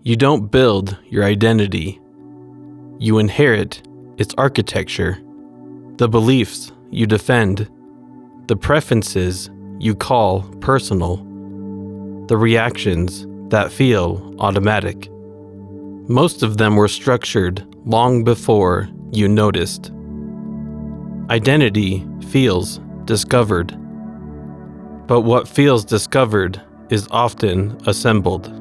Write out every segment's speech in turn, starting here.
You don't build your identity. You inherit its architecture, the beliefs you defend, the preferences you call personal, the reactions that feel automatic. Most of them were structured long before you noticed. Identity feels discovered, but what feels discovered is often assembled,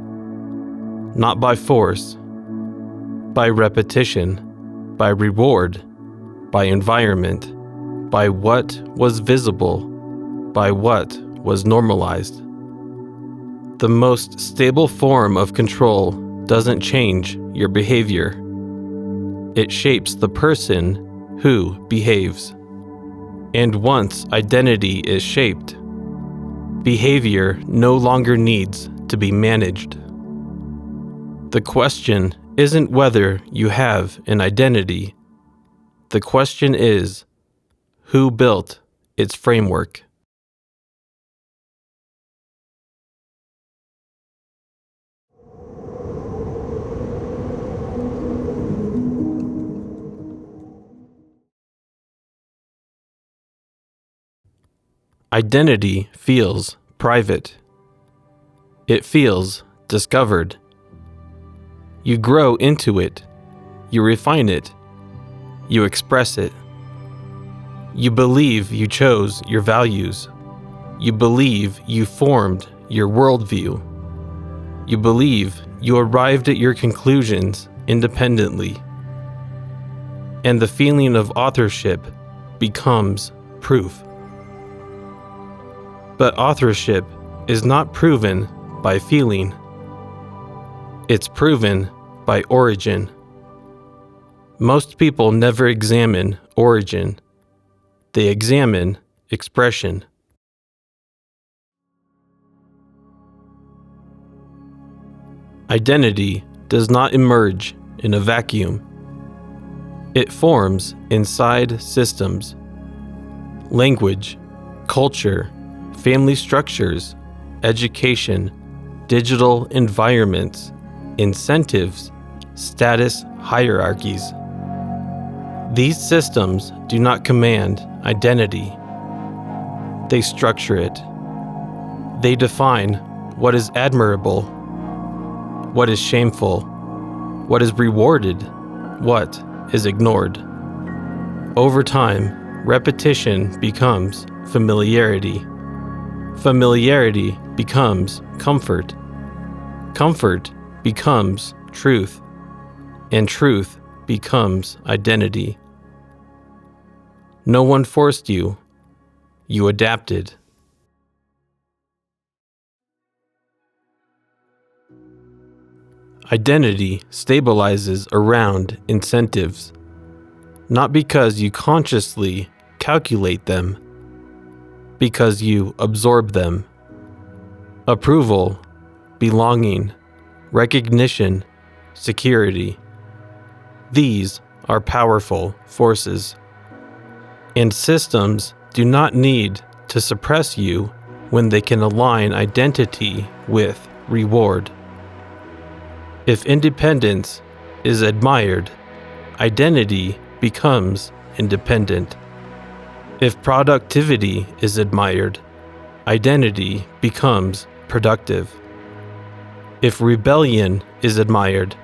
not by force, by repetition, by reward, by environment, by what was visible, by what was normalized. The most stable form of control doesn't change your behavior. It shapes the person who behaves. And once identity is shaped, behavior no longer needs to be managed. The question isn't whether you have an identity. The question is, who built its framework? Identity feels private. It feels discovered. You grow into it. You refine it. You express it. You believe you chose your values. You believe you formed your worldview. You believe you arrived at your conclusions independently. And the feeling of authorship becomes proof. But authorship is not proven by feeling. It's proven by origin. Most people never examine origin. They examine expression. Identity does not emerge in a vacuum. It forms inside systems. Language, culture, family structures, education, digital environments, incentives, status hierarchies. These systems do not command identity. They structure it. They define what is admirable, what is shameful, what is rewarded, what is ignored. Over time, repetition becomes familiarity. Familiarity becomes comfort. Comfort becomes truth. And truth becomes identity. No one forced you. You adapted. Identity stabilizes around incentives, not because you consciously calculate them, because you absorb them. Approval, belonging, recognition, security. These are powerful forces. And systems do not need to suppress you when they can align identity with reward. If independence is admired, identity becomes independent. If productivity is admired, identity becomes productive. If rebellion is admired,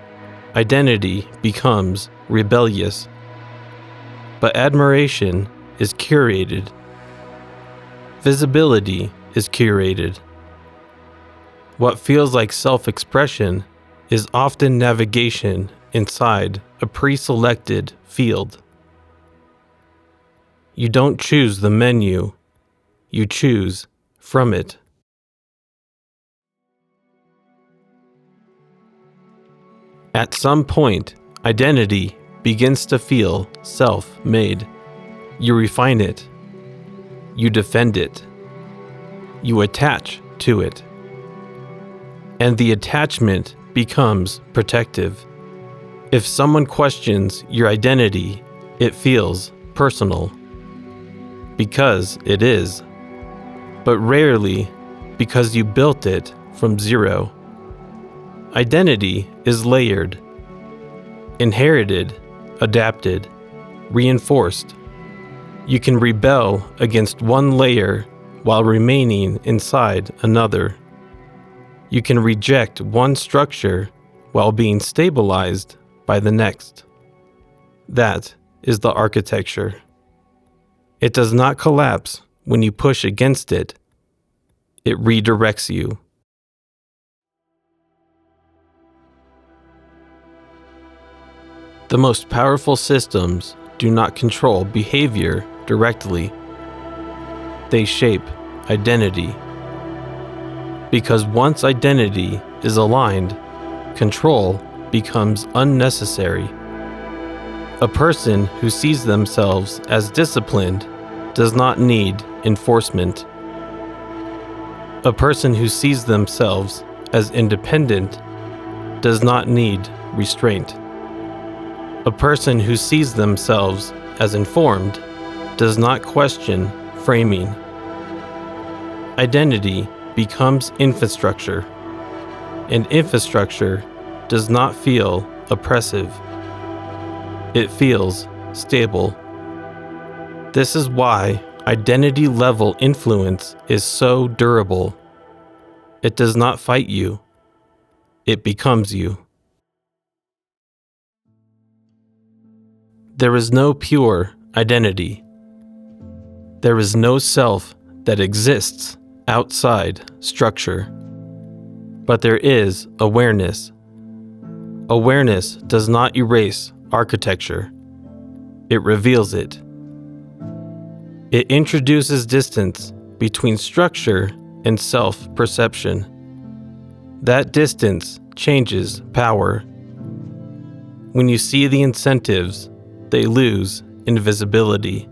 identity becomes rebellious. But admiration is curated. Visibility is curated. What feels like self-expression is often navigation inside a pre-selected field. You don't choose the menu, you choose from it. At some point, identity begins to feel self-made. You refine it. You defend it. You attach to it. And the attachment becomes protective. If someone questions your identity, it feels personal. Because it is. But rarely because you built it from zero. Identity is layered, inherited, adapted, reinforced. You can rebel against one layer while remaining inside another. You can reject one structure while being stabilized by the next. That is the architecture. It does not collapse when you push against it. It redirects you. The most powerful systems do not control behavior directly. They shape identity. Because once identity is aligned, control becomes unnecessary. A person who sees themselves as disciplined does not need enforcement. A person who sees themselves as independent does not need restraint. A person who sees themselves as informed does not question framing. Identity becomes infrastructure, and infrastructure does not feel oppressive. It feels stable. This is why identity-level influence is so durable. It does not fight you. It becomes you. There is no pure identity. There is no self that exists outside structure. But there is awareness. Awareness does not erase architecture. It reveals it. It introduces distance between structure and self-perception. That distance changes power. When you see the incentives, they lose invisibility.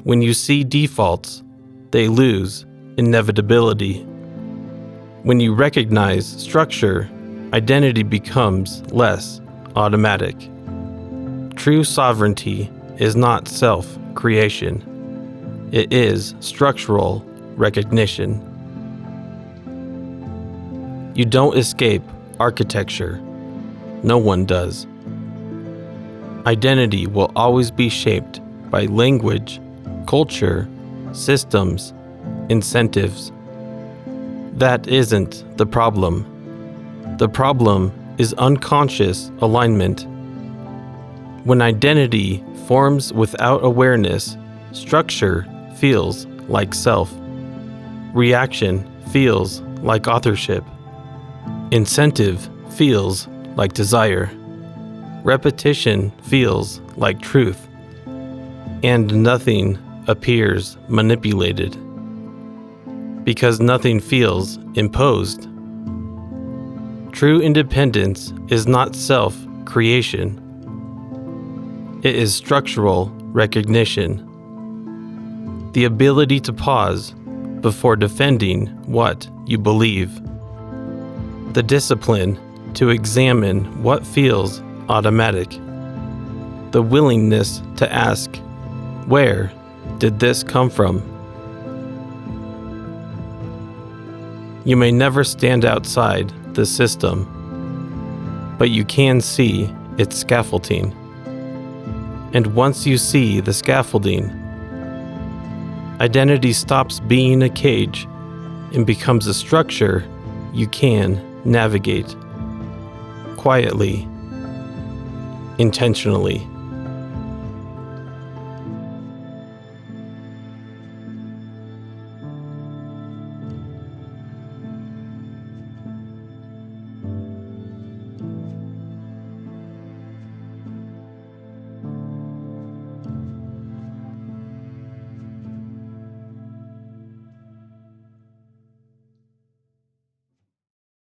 When you see defaults, they lose inevitability. When you recognize structure, identity becomes less automatic. True sovereignty is not self-creation. It is structural recognition. You don't escape architecture. No one does. Identity will always be shaped by language, culture, systems, incentives. That isn't the problem. The problem is unconscious alignment. When identity forms without awareness, structure feels like self. Reaction feels like authorship. Incentive feels like desire. Repetition feels like truth. And nothing appears manipulated. Because nothing feels imposed. True independence is not self-creation. It is structural recognition. The ability to pause before defending what you believe. The discipline to examine what feels automatic. The willingness to ask, where did this come from? You may never stand outside the system, but you can see its scaffolding. And once you see the scaffolding, identity stops being a cage and becomes a structure you can navigate quietly, intentionally.